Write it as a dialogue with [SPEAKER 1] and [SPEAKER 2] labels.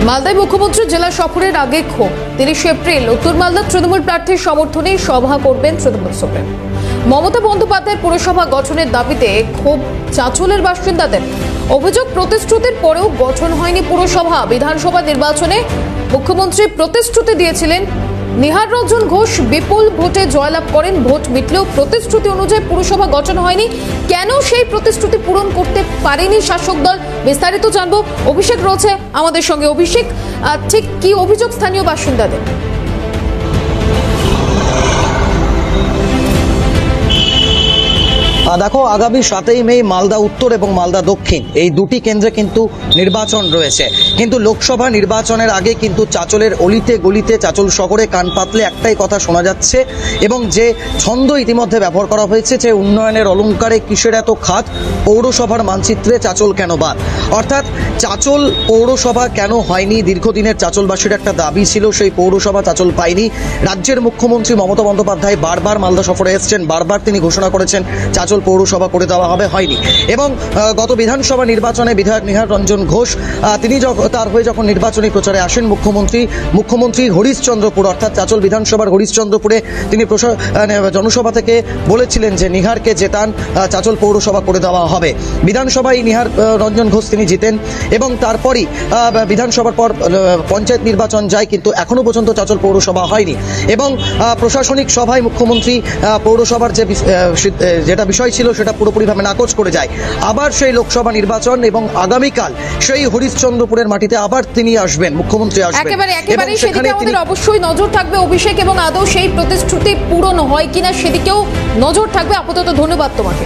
[SPEAKER 1] মালদায় মুখ্যমন্ত্রী জেলা সফরের আগে ক্ষোভ। ৩০ এপ্রিল উত্তর মালদা তৃণমূল প্রার্থীর সমর্থনে সভা করবেন তৃণমূল সুপ্রিম। মমতা বন্দ্যোপাধ্যায়ের পুরসভা গঠনের দাবিতে ক্ষোভ চাঁচলের বাসিন্দাদের। অভিযোগ, প্রতিশ্রুতির পরেও গঠন হয়নি পুরসভা। বিধানসভা নির্বাচনে মুখ্যমন্ত্রী প্রতিশ্রুতি দিয়েছিলেন, নিহার রঞ্জন ঘোষ বিপুল ভোটে জয়লাভ করেন। ভোট মিটলেও প্রতিশ্রুতি অনুযায়ী পুরসভা গঠন হয়নি। কেন সেই প্রতিশ্রুতি পূরণ করতে পারেনি শাসক দল? বিস্তারিত জানবো। অভিষেক রয়েছে আমাদের সঙ্গে। অভিষেক, ঠিক কি অভিযোগ স্থানীয় বাসিন্দাদের?
[SPEAKER 2] দেখো, আগামী 7ই মে মালদা উত্তর এবং মালদা দক্ষিণ এই দুটি কেন্দ্রে কিন্তু নির্বাচন রয়েছে। কিন্তু লোকসভা নির্বাচনের আগে কিন্তু চাঁচলের অলিতে গলিতে, চাঁচল শহরে কান পাতলে একটাই কথা শোনা যাচ্ছে, এবং যে ছন্দ ইতিমধ্যে ব্যবহার করা হয়েছে যে উন্নয়নের অলঙ্কারে কিসের এত খাত, পৌরসভার মানচিত্রে চাঁচল কেন বাদ। অর্থাৎ চাঁচল পৌরসভা কেন হয়নি, দীর্ঘদিনের চাঁচলবাসীর একটা দাবি ছিল, সেই পৌরসভা চাঁচল পায়নি। রাজ্যের মুখ্যমন্ত্রী মমতা বন্দ্যোপাধ্যায় বারবার মালদা সফরে এসেছেন, বারবার তিনি ঘোষণা করেছেন চাঁচল পৌরসভা করে দেওয়া হবে, হয়নি। এবং গত বিধানসভা নির্বাচনে বিধায়ক নিহার রঞ্জন ঘোষ তিনি তার হয়ে যখন নির্বাচনী প্রচারে আসেন, মুখ্যমন্ত্রী হরিশ্চন্দ্রপুর অর্থাৎ চাঁচল বিধানসভার হরিশ্চন্দ্রপুরে তিনি জনসভা থেকে বলেছিলেন যে নিহারকে জেতান, চাঁচল পৌরসভা করে দেওয়া হবে। বিধানসভায় নিহার রঞ্জন ঘোষ তিনি জিতেন, এবং তারপরই বিধানসভার পর পঞ্চায়েত নির্বাচন যায়, কিন্তু এখনো পর্যন্ত চাঁচল পৌরসভা হয়নি। এবং প্রশাসনিক সভায় মুখ্যমন্ত্রী পৌরসভার যেটা বিষয় ছিল সেটা পুরোপুরিভাবে নাকচ করে যায়। আবার সেই লোকসভা নির্বাচন, এবং আগামীকাল সেই হরিশ্চন্দ্রপুরের মাটিতে আবার তিনি আসবেন, মুখ্যমন্ত্রী আসবেন।
[SPEAKER 1] একেবারে সেদিকে আমাদের অবশ্যই নজর থাকবে অভিষেক, এবং আদৌ সেই প্রতিশ্রুতি পূরণ হয় কিনা সেদিকেও নজর থাকবে। আপাতত ধন্যবাদ তোমাকে।